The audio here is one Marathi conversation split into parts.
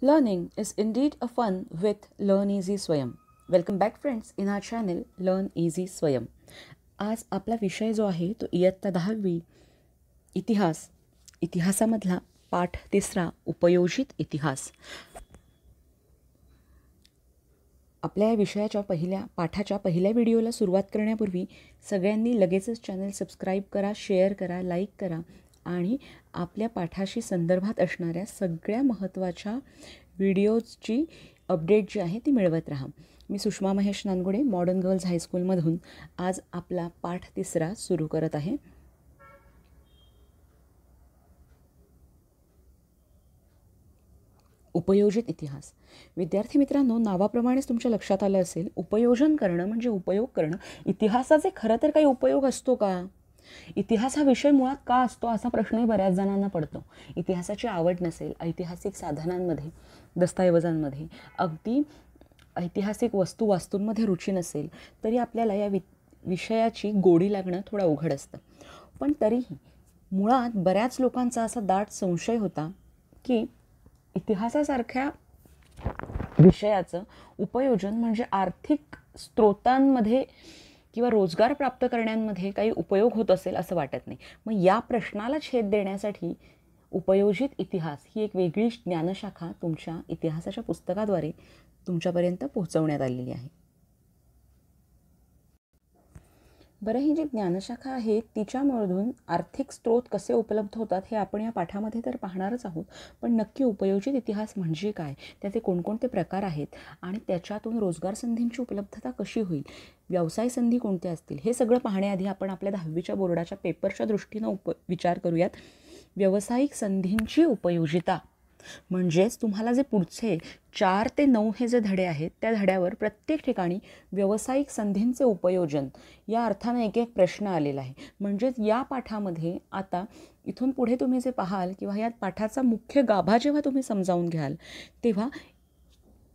Learning is indeed a fun with Learn Easy Swayam. Welcome back friends in our channel Learn Easy Swayam. आज आपला विषय जो आहे तो इयत्ता 10वी इतिहासामधला पाठ 3 उपयोजित इतिहास. आपल्या या विषयाच्या पाठाच्या पहिल्या व्हिडिओला सुरुवात करण्यापूर्वी सगळ्यांनी लगेचच चॅनल सबस्क्राईब करा, शेअर करा, लाईक करा आणि आपल्या पाठाशी संदर्भात असणाऱ्या सगळ्या महत्त्वाच्या व्हिडिओजची अपडेट जी आहे ती मिळवत राहा. मी सुषमा महेश नानगुडे मॉडर्न गर्ल्स हायस्कूलमधून आज आपला पाठ 3 सुरू करत आहे. उपयोजित इतिहास. विद्यार्थी मित्रांनो, नावाप्रमाणेच तुमच्या लक्षात आलं असेल, उपयोजन करणं म्हणजे उपयोग करणं. इतिहासाचे खरं तर काही उपयोग असतो का? इतिहास हा विषय मुळात का असतो असा प्रश्नही बऱ्याच जणांना पडतो. इतिहासाची आवड नसेल, ऐतिहासिक साधनांमध्ये, दस्तऐवजांमध्ये, अगदी ऐतिहासिक वास्तूंमध्ये रुची नसेल तरी आपल्याला या विषयाची गोडी लागणं थोडं अवघड असतं. पण तरीही मुळात बऱ्याच लोकांचा असा दाट संशय होता की इतिहासासारख्या विषयाचं उपयोजन म्हणजे आर्थिक स्रोतांमध्ये किंवा रोजगार प्राप्त करण्यामध्ये काही उपयोग होत असेल असं वाटत नाही. मग या प्रश्नाला छेद देण्यासाठी उपयोजित इतिहास ही एक वेगळी ज्ञानशाखा तुमच्या इतिहासाच्या पुस्तकाद्वारे तुमच्यापर्यंत पोहोचवण्यात आलेली आहे. बरं, ही जी ज्ञानशाखा आहे तिच्यामधून आर्थिक स्रोत कसे उपलब्ध होतात हे आपण या पाठामध्ये तर पाहणारच आहोत. पण नक्की उपयोजित इतिहास म्हणजे काय, त्याचे कोणकोणते प्रकार आहेत आणि त्याच्यातून रोजगार संधींची उपलब्धता कशी होईल, व्यवसाय संधी कोणत्या असतील, हे सगळं पाहण्याआधी आपण आपल्या 10वीच्या बोर्डाच्या पेपरच्या दृष्टीनं विचार करूयात. व्यावसायिक संधींची उपयोजिता म्हणजेच तुम्हाला जे पुढचे 4 ते 9 हे जे धडे आहेत त्या धड्यावर प्रत्येक ठिकाणी व्यावसायिक संधींचे उपयोजन या अर्थाने एक प्रश्न आलेला आहे. म्हणजेच या पाठामध्ये आता इथून पुढे तुम्ही जे पाहाल किंवा या पाठाचा मुख्य गाभा जेव्हा तुम्ही समजावून घ्याल तेव्हा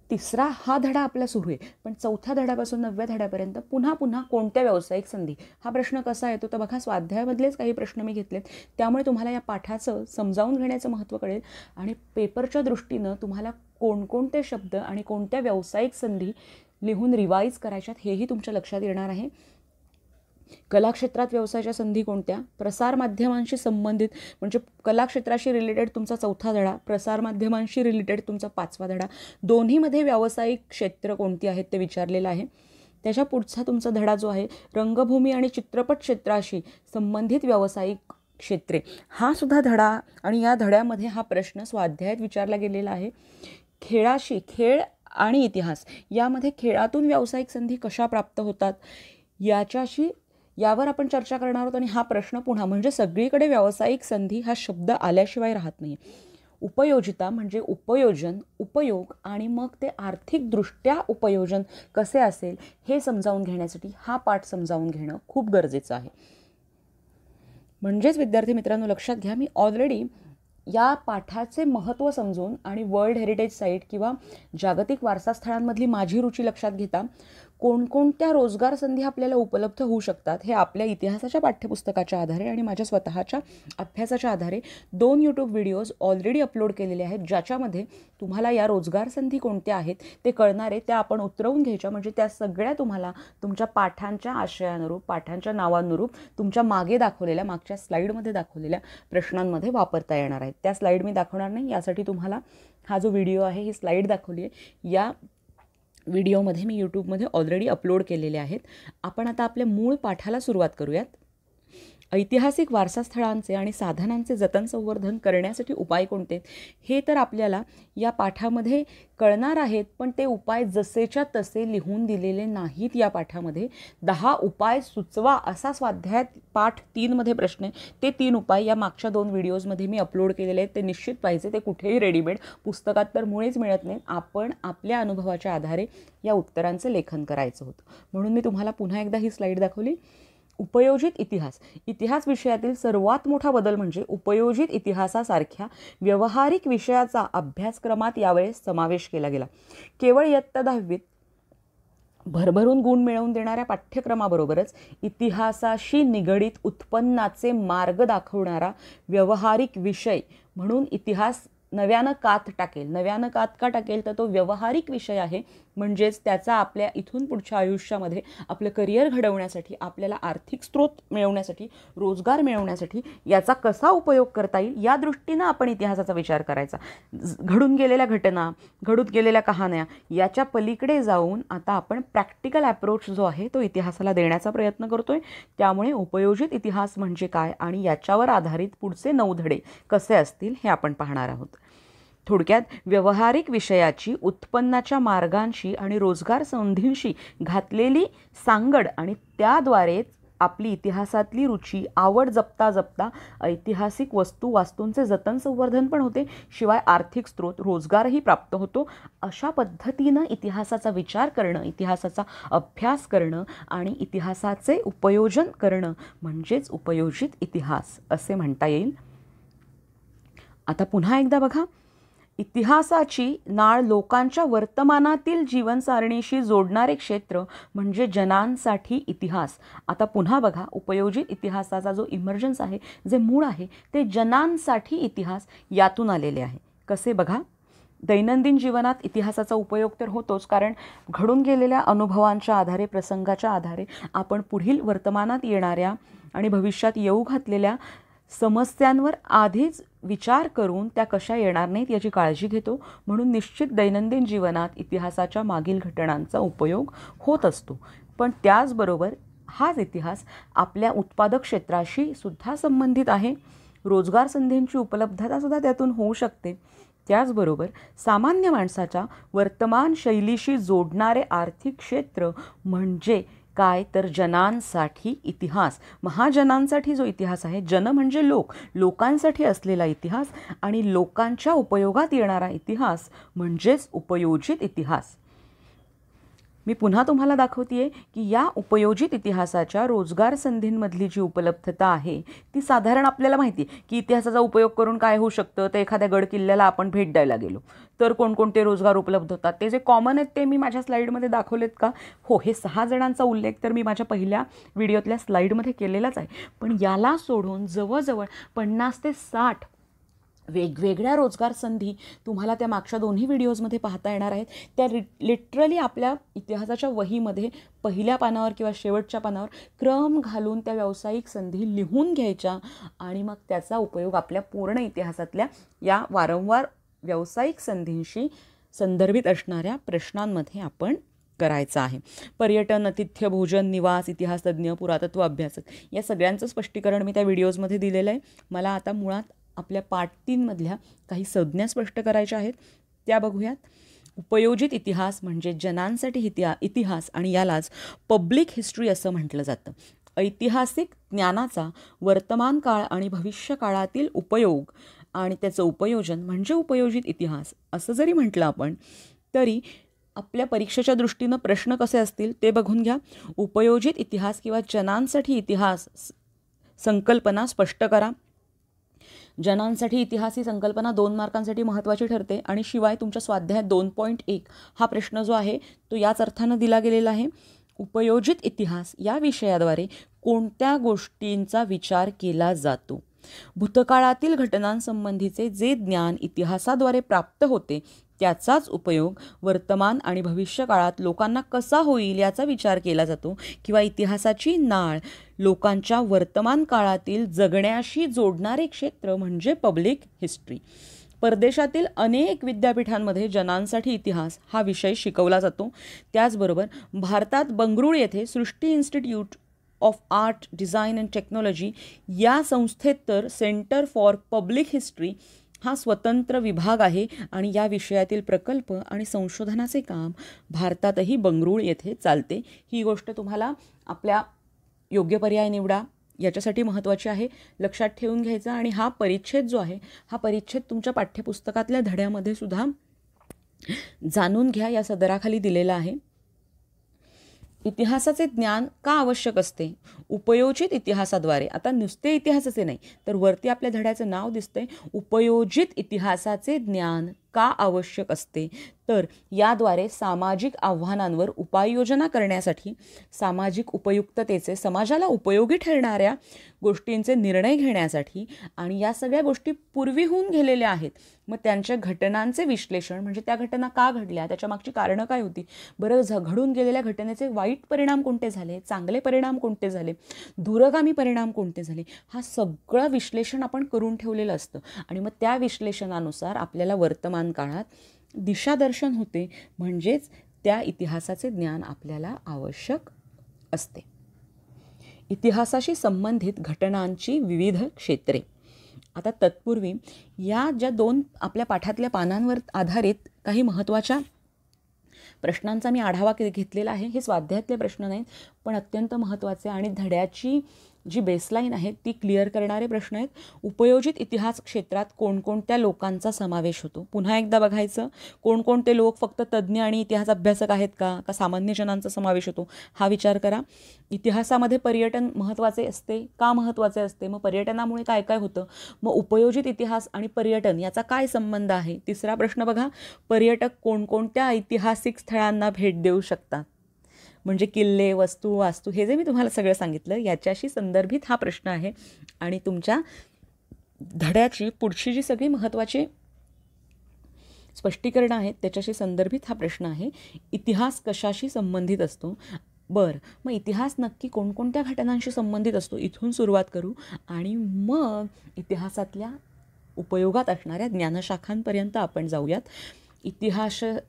3 हा धडा आपला सुरू आहे, पण 4थ्या धड्यापासून 9व्या धड्यापर्यंत पुन्हा कोणत्या व्यावसायिक संधी हा प्रश्न कसा येतो तर बघा, स्वाध्यायामधलेच काही प्रश्न मी घेतलेत, त्यामुळे तुम्हाला या पाठाचं समजावून घेण्याचं महत्त्व कळेल आणि पेपरच्या दृष्टीनं तुम्हाला कोणकोणते शब्द आणि कोणत्या व्यावसायिक संधी लिहून रिवाईज करायच्यात हेही तुमच्या लक्षात येणार आहे. कलाक्षेत्रात व्यवसायाच्या संधी कोणत्या, प्रसारमाध्यमांशी संबंधित म्हणजे कलाक्षेत्राशी रिलेटेड तुमचा 4था धडा, प्रसारमाध्यमांशी रिलेटेड तुमचा 5वा धडा, दोन्हीमध्ये व्यावसायिक क्षेत्र कोणती आहेत ते विचारलेलं आहे. त्याच्या पुढचा तुमचा धडा जो आहे रंगभूमी आणि चित्रपट क्षेत्राशी संबंधित व्यावसायिक क्षेत्रे, हा सुद्धा धडा आणि या धड्यामध्ये हा प्रश्न स्वाध्यायात विचारला गेलेला आहे. खेळ आणि इतिहास यामध्ये खेळातून व्यावसायिक संधी कशा प्राप्त होतात यावर आपण चर्चा करणार आहोत आणि हा प्रश्न पुन्हा म्हणजे सगळीकडे व्यावसायिक संधी हा शब्द आल्याशिवाय राहत नाही. उपयोजिता म्हणजे उपयोजन, उपयोग आणि मग ते आर्थिकदृष्ट्या उपयोजन कसे असेल हे समजावून घेण्यासाठी हा पाठ समजावून घेणं खूप गरजेचं आहे. म्हणजेच विद्यार्थी मित्रांनो लक्षात घ्या, मी ऑलरेडी या पाठाचे महत्त्व समजून आणि वर्ल्ड हेरिटेज साईट किंवा जागतिक वारसा स्थळांमधली माझी रुची लक्षात घेता कोणकोणत्या रोजगार संधी आपल्याला उपलब्ध होऊ शकतात हे आपल्या इतिहासाच्या पाठ्यपुस्तकाच्या आधारे आणि माझ्या स्वतःच्या अभ्यासाच्या आधारे 2 यूट्यूब व्हिडिओज ऑलरेडी अपलोड केलेले आहेत, ज्याच्यामध्ये तुम्हाला या रोजगार संधी कोणत्या आहेत ते कळणारे, त्या आपण उतरवून घ्यायच्या म्हणजे त्या सगळ्या तुम्हाला तुमच्या पाठांच्या आशयानुरूप, पाठांच्या नावानुरूप तुमच्या मागच्या स्लाईडमध्ये दाखवलेल्या प्रश्नांमध्ये वापरता येणार आहेत. त्या स्लाईड मी दाखवणार नाही, यासाठी तुम्हाला हा जो व्हिडिओ आहे ही स्लाईड दाखवली आहे, या व्हिडिओमध्ये मी यूट्यूबमध्ये ऑलरेडी अपलोड केलेले आहेत. आपण आता आपल्या मूळ पाठाला सुरुवात करूयात. ऐतिहासिक वारसास्थळांचे आणि साधनांचे जतन संवर्धन करण्यासाठी उपाय कोणते हे तर आपल्याला या पाठामध्ये कळणार आहेत, पण ते उपाय जसेच्या तसे लिहून दिलेले नाहीत. या पाठामध्ये 10 उपाय सुचवा असा स्वाध्यायात पाठ 3 मध्ये प्रश्न आहे. ते 3 उपाय या मागच्या 2 व्हिडिओजमध्ये मी अपलोड केलेले आहेत. ते निश्चित पाहिजे, ते कुठेही रेडीमेड पुस्तकात तर मुळेच मिळत नाहीत. आपण आपल्या अनुभवाच्या आधारे या उत्तरांचं लेखन करायचं होतं, म्हणून मी तुम्हाला पुन्हा एकदा ही स्लाईड दाखवली. उपयोजित इतिहास विषयातील सर्वात मोठा बदल म्हणजे उपयोजित इतिहासासारख्या व्यावहारिक विषयाचा अभ्यासक्रमात यावेळेस समावेश केला गेला. केवळ इयत्ता 10वीत भरभरून गुण मिळवून देणाऱ्या पाठ्यक्रमाबरोबरच इतिहासाशी निगडित उत्पन्नाचे मार्ग दाखवणारा व्यावहारिक विषय म्हणून इतिहास नव्यानं कात टाकेल. नव्यानं कात का टाकेल तर तो व्यावहारिक विषय आहे, म्हणजेच त्याचा आपल्या इथून पुढच्या आयुष्यामध्ये आपलं करिअर घडवण्यासाठी, आपल्याला आर्थिक स्रोत मिळवण्यासाठी, रोजगार मिळवण्यासाठी याचा कसा उपयोग करता येईल या दृष्टीनं आपण इतिहासाचा विचार करायचा. घडून गेलेल्या घटना, घडून गेलेल्या कहाण्या याच्या पलीकडे जाऊन आता आपण प्रॅक्टिकल अप्रोच जो आहे तो इतिहासाला देण्याचा प्रयत्न करतोय. त्यामुळे उपयोजित इतिहास म्हणजे काय आणि याच्यावर आधारित पुढचे 9 धडे कसे असतील हे आपण पाहणार आहोत. थोडक्यात व्यावहारिक विषयाची उत्पन्नाच्या मार्गांशी आणि रोजगार संधींशी घातलेली सांगड आणि त्याद्वारेच आपली इतिहासातली रुची, आवड जपता जपता ऐतिहासिक वास्तूंचे जतन संवर्धन पण होते, शिवाय आर्थिक स्रोत, रोजगारही प्राप्त होतो. अशा पद्धतीनं इतिहासाचा विचार करणं, इतिहासाचा अभ्यास करणं आणि इतिहासाचे उपयोजन करणं म्हणजेच उपयोजित इतिहास असे म्हणता येईल. आता पुन्हा एकदा बघा, इतिहासाची नाळ लोकांच्या वर्तमानातील जीवनसारणीशी जोडणारे क्षेत्र म्हणजे जनांसाठी इतिहास. आता पुन्हा बघा, उपयोजित इतिहासाचा जो इमर्जन्स आहे, जे मूळ आहे ते जनांसाठी इतिहास यातून आलेले आहे. कसे बघा, दैनंदिन जीवनात इतिहासाचा उपयोग तर होतोच, कारण घडून गेलेल्या अनुभवांच्या आधारे, प्रसंगाच्या आधारे आपण पुढील वर्तमानात येणाऱ्या आणि भविष्यात येऊ घातलेल्या समस्यांवर आधीच विचार करून त्या कशा येणार नाहीत याची काळजी घेतो. म्हणून निश्चित दैनंदिन जीवनात इतिहासाच्या मागील घटनांचा उपयोग होत असतो. पण त्याचबरोबर हाच इतिहास आपल्या उत्पादक क्षेत्राशी सुद्धा संबंधित आहे. रोजगार संधींची उपलब्धतासुद्धा त्यातून होऊ शकते. त्याचबरोबर सामान्य माणसाच्या वर्तमान शैलीशी जोडणारे आर्थिक क्षेत्र म्हणजे काय तर जनांसाठी इतिहास. महाजनांसाठी जो इतिहास आहे, जन म्हणजे लोक, लोकांसाठी असलेला इतिहास आणि लोकांच्या उपयोगात येणारा इतिहास म्हणजेच उपयोजित इतिहास. मी पुन्हा तुम्हाला दाखवतेय की या उपयोजित इतिहासाच्या रोजगार संधींमधली जी उपलब्धता आहे ती साधारण आपल्याला माहिती आहे की इतिहासाचा उपयोग करून काय होऊ शकतं. तर एखाद्या गड किल्ल्याला आपण भेट द्यायला गेलो तर कोणकोणते रोजगार उपलब्ध होतात, ते जे कॉमन आहेत ते मी माझ्या स्लाईडमध्ये दाखवलेत का? हो, हे 6 जणांचा उल्लेख तर मी माझ्या पहिल्या व्हिडिओतल्या स्लाईडमध्ये केलेलाच आहे. पण याला सोडून जवळजवळ 50 ते 60 वेगवेगळ्या रोजगार संधी तुम्हाला त्या मागच्या दोन्ही व्हिडिओजमध्ये पाहता येणार आहेत. त्या लिटरली आपल्या इतिहासाच्या वहीमध्ये पहिल्या पानावर किंवा शेवटच्या पानावर क्रम घालून त्या व्यावसायिक संधी लिहून घ्यायच्या आणि मग त्याचा उपयोग आपल्या पूर्ण इतिहासातल्या या वारंवार व्यावसायिक संधींशी संदर्भित असणाऱ्या प्रश्नांमध्ये आपण करायचा आहे. पर्यटन, आतिथ्य, भोजन, निवास, इतिहासतज्ञ, पुरातत्व अभ्यासक या सगळ्यांचं स्पष्टीकरण मी त्या व्हिडिओजमध्ये दिलेलं आहे. मला आता मुळात आपल्या पार्ट 3 मधल्या काही संज्ञा स्पष्ट करायच्या आहेत, त्या बघूयात. उपयोजित इतिहास म्हणजे जनांसाठी इतिहास आणि यालाच पब्लिक हिस्ट्री असं म्हटलं जातं. ऐतिहासिक ज्ञानाचा वर्तमान काळ आणि भविष्य काळातील उपयोग आणि त्याचं उपयोजन म्हणजे उपयोजित इतिहास असं जरी म्हटलं आपण तरी आपल्या परीक्षेच्या दृष्टीनं प्रश्न कसे असतील ते बघून घ्या. उपयोजित इतिहास किंवा जनांसाठी इतिहास संकल्पना स्पष्ट करा. जनांसाठी इतिहास ही संकल्पना 2 मार्कांसाठी महत्त्वाची ठरते आणि शिवाय तुमच्या स्वाध्याय 2.1 हा प्रश्न जो आहे तो याच अर्थानं दिला गेलेला आहे. उपयोजित इतिहास या विषयाद्वारे कोणत्या गोष्टींचा विचार केला जातो? भूतकाळातील घटनांसंबंधीचे जे ज्ञान इतिहासाद्वारे प्राप्त होते त्याचाच उपयोग वर्तमान आणि भविष्य काळात लोकांना कसा होईल याचा विचार केला जातो. किंवा इतिहासाची नाळ लोकांच्या वर्तमान काळातील जगण्याशी जोडणारे क्षेत्र म्हणजे पब्लिक हिस्ट्री. परदेशातील अनेक विद्यापीठांमध्ये जनांसाठी इतिहास हा विषय शिकवला जातो. त्याचबरोबर भारतात बंगळुरू येथे Srishti institute of art, design and technology या संस्थेत तर सेंटर फॉर पब्लिक हिस्ट्री हा स्वतंत्र विभाग आहे आणि या विषयातील प्रकल्प आणि संशोधनाचे काम भारतातही बंगळुरू येथे चालते. ही गोष्ट तुम्हाला आपल्या योग्य पर्याय निवडा याच्यासाठी महत्त्वाची आहे, लक्षात ठेवून घ्यायचा. आणि हा परिच्छेद जो आहे हा परिच्छेद तुमच्या पाठ्यपुस्तकातल्या धड्यामध्ये सुद्धा जाणून घ्या, या सदराखाली दिलेला आहे. इतिहासाचे ज्ञान का आवश्यक असते? उपयोजित इतिहासाद्वारे, आता नुसते इतिहासाचे नाही तर वरती आपल्या धड्याचं नाव दिसतंय, उपयोजित इतिहासाचे ज्ञान का आवश्यक असते, तर याद्वारे सामाजिक आव्हानांवर उपाययोजना करण्यासाठी सामाजिक उपयुक्ततेचे, समाजाला उपयोगी ठरणाऱ्या गोष्टींचे निर्णय घेण्यासाठी, आणि या सगळ्या गोष्टी पूर्वी होऊन गेलेल्या आहेत, मग त्यांच्या घटनांचे विश्लेषण, म्हणजे त्या घटना का घडल्या, त्याच्या मागची कारणं काय होती, बरं घडून गेलेल्या घटनेचे वाईट परिणाम कोणते झाले, चांगले परिणाम कोणते झाले, दूरगामी परिणाम कोणते झाले, हा सगळं विश्लेषण आपण करून ठेवलेलं असतं. आणि मग त्या विश्लेषणानुसार आपल्याला वर्तमान काळात दिशादर्शन होते, म्हणजेच त्या इतिहासाचे ज्ञान आपल्याला आवश्यक असते. इतिहासाशी संबंधित घटनांची विविध क्षेत्रे. आता तत्पूर्वी या ज्या 2 आपल्या पाठातल्या पानांवर आधारित काही महत्त्वाच्या प्रश्नांचा मी आढावा घेतलेला आहे. हे स्वाध्यायातले प्रश्न नाहीत, पण अत्यंत महत्त्वाचे आणि धड्याची जी बेसलाईन आहे ती क्लिअर करणारे प्रश्न आहेत. उपयोजित इतिहास क्षेत्रात कोणकोणत्या लोकांचा समावेश होतो, पुन्हा एकदा बघायचं. कोणकोणते लोक, फक्त तज्ज्ञ आणि इतिहास अभ्यासक आहेत का सामान्य जनांचा समावेश होतो, हा विचार करा. इतिहासामध्ये पर्यटन महत्त्वाचे असते का, महत्त्वाचे असते, मग पर्यटनामुळे काय काय होतं, मग उपयोजित इतिहास आणि पर्यटन याचा काय संबंध आहे. तिसरा प्रश्न बघा, पर्यटक कोणकोणत्या ऐतिहासिक स्थळांना भेट देऊ शकतात, म्हणजे किल्ले, वस्तू, वास्तू, हे जे मी तुम्हाला सगळं सांगितलं याच्याशी संदर्भित हा प्रश्न आहे. आणि तुमच्या धड्याची पुढची जी सगळी महत्त्वाची स्पष्टीकरणं आहेत त्याच्याशी संदर्भित हा प्रश्न आहे. इतिहास कशाशी संबंधित असतो. बरं, मग इतिहास नक्की कोणकोणत्या घटनांशी संबंधित असतो, इथून सुरुवात करू आणि मग इतिहासातल्या उपयोगात असणाऱ्या ज्ञानशाखांपर्यंत आपण जाऊयात.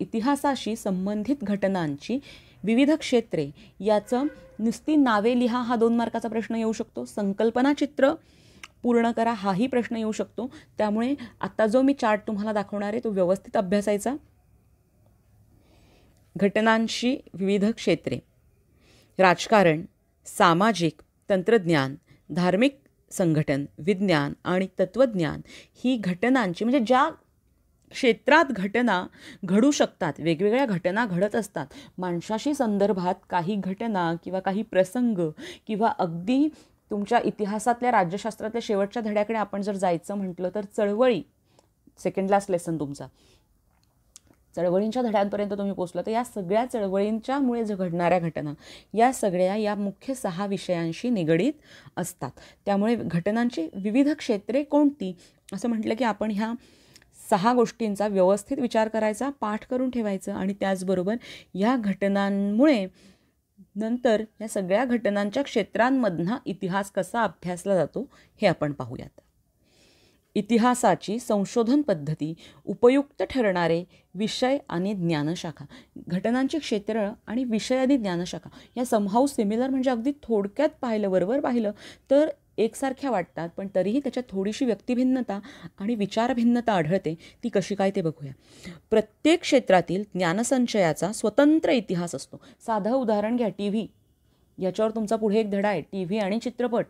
इतिहासाशी संबंधित घटनांची विविध क्षेत्रे याचं नुसती नावे लिहा हा 2 मार्काचा प्रश्न येऊ शकतो. संकल्पना चित्र पूर्ण करा हाही प्रश्न येऊ शकतो. त्यामुळे आता जो मी चार्ट तुम्हाला दाखवणार आहे तो व्यवस्थित अभ्यासायचा. घटनांशी विविध क्षेत्रे: राजकारण, सामाजिक, तंत्रज्ञान, धार्मिक संघटन, विज्ञान आणि तत्त्वज्ञान ही घटनांची, म्हणजे ज्या क्षेत्रात घटना घडू शकतात, वेगवेगळ्या घटना घडत असतात, माणसाशी संदर्भात काही घटना किंवा काही प्रसंग, किंवा अगदी तुमच्या इतिहासातल्या राज्यशास्त्रातल्या शेवटच्या धड्याकडे आपण जर जायचं म्हटलं तर चळवळी, सेकंड लास्ट लेसन तुमचा, चळवळींच्या धड्यांपर्यंत तुम्ही पोचला, तर या सगळ्या चळवळींच्यामुळे जो घडणाऱ्या घटना या सगळ्या या मुख्य 6 विषयांशी निगडीत असतात. त्यामुळे घटनांची विविध क्षेत्रे कोणती असं म्हटलं की आपण ह्या 6 गोष्टींचा व्यवस्थित विचार करायचा, पाठ करून ठेवायचं, आणि त्याचबरोबर या घटनांमुळे नंतर या सगळ्या घटनांच्या क्षेत्रांमधनं इतिहास कसा अभ्यासला जातो हे आपण पाहूयात. इतिहासाची संशोधन पद्धती, उपयुक्त ठरणारे विषय आणि ज्ञानशाखा. घटनांची क्षेत्र आणि विषय आणि ज्ञानशाखा या समहाऊ सिमिलर, म्हणजे अगदी थोडक्यात बरोबर पाहिलं तर एकसारख्या वाटतात, पण तरीही त्याच्यात थोडीशी व्यक्तिभिन्नता आणि विचारभिन्नता आढळते. ती कशी काय ते बघूया. प्रत्येक क्षेत्रातील ज्ञानसंचयाचा स्वतंत्र इतिहास असतो. साधं उदाहरण घ्या, TV. याच्यावर तुमचा पुढे एक धडा आहे, TV आणि चित्रपट.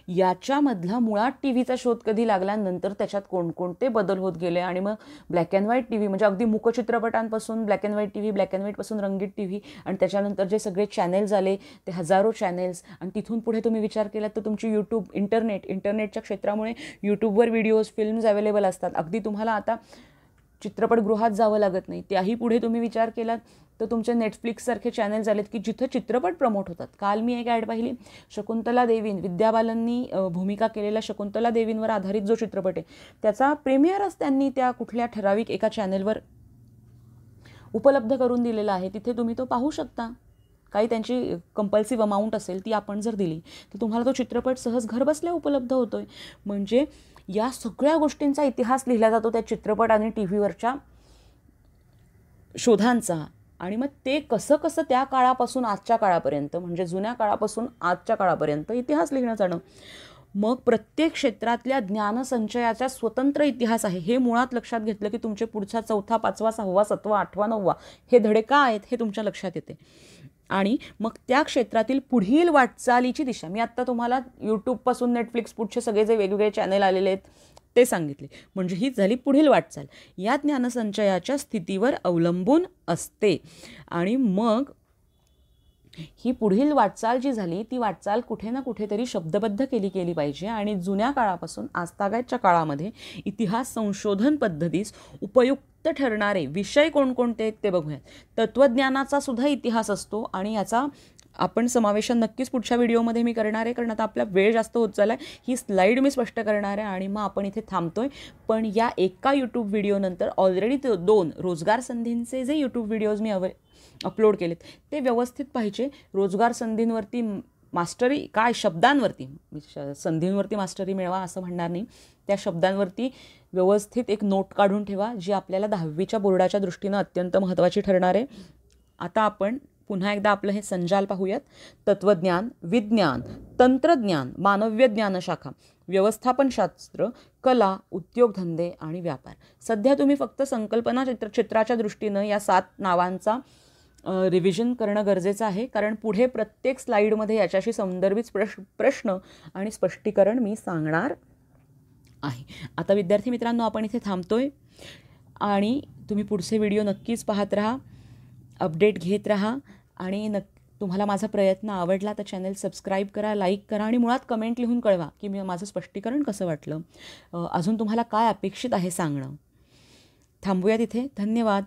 याच्यामधला मुळात TVचा शोध कधी लागला, नंतर त्याच्यात कोणकोणते बदल होत गेले, आणि मग ब्लॅक अँड व्हाईट TV, म्हणजे अगदी मूकचित्रपटांपासून black and white TV, black and व्हाईटपासून रंगीत TV, आणि त्याच्यानंतर जे सगळे चॅनेल्स आले ते हजारो चॅनेल्स, आणि तिथून पुढे तुम्ही विचार केलात तर तुमची इंटरनेटच्या क्षेत्रामुळे यूट्यूबवर व्हिडिओज, फिल्म्स अवेलेबल असतात. अगदी तुम्हाला आता चित्रपटगृहात जावं लागत नाही. त्याही पुढे तुम्ही विचार केलात तर तुमचे नेटफ्लिक्ससारखे चॅनल्स आलेत की जिथं चित्रपट प्रमोट होतात. काल मी एक ॲड पाहिली, शकुंतला देवीन, विद्या बालननी भूमिका केलेल्या शकुंतला देवींवर आधारित जो चित्रपट आहे त्याचा प्रीमियरच त्यांनी त्या कुठल्या ठराविक एका चॅनलवर उपलब्ध करून दिलेला आहे. तिथे तुम्ही तो पाहू शकता. काही त्यांची कंपल्सिव्ह अमाऊंट असेल ती आपण जर दिली तर तुम्हाला तो चित्रपट सहज घरबसल्या उपलब्ध होतोय. म्हणजे या सगळ्या गोष्टींचा इतिहास लिहिला जातो त्या चित्रपट आणि TVवरच्या शोधांचा. आणि मग ते कसं कसं त्या काळापासून आजच्या काळापर्यंत, म्हणजे जुन्या काळापासून आजच्या काळापर्यंत इतिहास लिहिणं जाणं. मग प्रत्येक क्षेत्रातल्या ज्ञानसंचयाचा स्वतंत्र इतिहास आहे. हे मुळात लक्षात घेतलं की तुमचे पुढचा 4था, 5वा, 6वा, 7वा, 8वा, 9वा हे धडे का आहेत हे तुमच्या लक्षात येते. आणि मग त्या क्षेत्रातील पुढील वाटचालीची दिशा, मी आत्ता तुम्हाला यूट्यूबपासून नेटफ्लिक्स पुढचे सगळे जे वेगवेगळे चॅनल आलेले आहेत ते सांगितले, म्हणजे ही झाली पुढील वाटचाल. या ज्ञानसंचयाच्या स्थितीवर अवलंबून असते. आणि मग ही पुढील वाटचाल जी झाली ती वाटचाल कुठे ना कुठेतरी शब्दबद्ध केली पाहिजे. आणि जुन्या काळापासून आजतागायतच्या काळामध्ये इतिहास संशोधन पद्धतीस उपयुक्त ठरणारे विषय कोणकोणते आहेत ते बघूयात. तत्त्वज्ञानाचा सुद्धा इतिहास असतो आणि याचा आपण समावेशन नक्कीच पुढच्या व्हिडिओमध्ये मी करणार आहे, कारण आता आपला वेळ जास्त होत चालला आहे. ही स्लाईड मी स्पष्ट करणार आहे आणि मग आपण इथे थांबतोय. पण या एका यूट्यूब व्हिडिओनंतर ऑलरेडी 2 रोजगार संधींचे जे यूट्यूब व्हिडिओज मी अपलोड केलेत ते व्यवस्थित पाहिजे. रोजगार संधींवरती मास्टरी काय, शब्दांवरती, संधींवरती मास्टरी मिळवा असं म्हणणार नाही, त्या शब्दांवरती व्यवस्थित एक नोट काढून ठेवा, जी आपल्याला 10वीच्या बोर्डाच्या दृष्टीनं अत्यंत महत्त्वाची ठरणार आहे. आता आपण पुन्हा एकदा आपलं हे संजाल पाहूयात. तत्त्वज्ञान, विज्ञान, तंत्रज्ञान, मानव्य ज्ञानशाखा, व्यवस्थापनशास्त्र, कला, उद्योगधंदे आणि व्यापार. सध्या तुम्ही फक्त संकल्पना चित्राच्या दृष्टीनं या 7 नावांचा रिव्हिजन करणं गरजेचं आहे, कारण पुढे प्रत्येक स्लाईडमध्ये याच्याशी संदर्भित प्रश्न आणि स्पष्टीकरण मी सांगणार आहे. आता विद्यार्थी मित्रांनो, आपण इथे थांबतोय आणि तुम्ही पुढचे व्हिडिओ नक्कीच पाहत राहा, अपडेट घेत राहा आणि तुम्हाला माझा प्रयत्न आवडला तर चॅनल सबस्क्राईब करा, लाईक करा आणि मुळात कमेंट लिहून कळवा की माझं स्पष्टीकरण कसं वाटलं, अजून तुम्हाला काय अपेक्षित आहे सांगणं. थांबूया तिथे. धन्यवाद.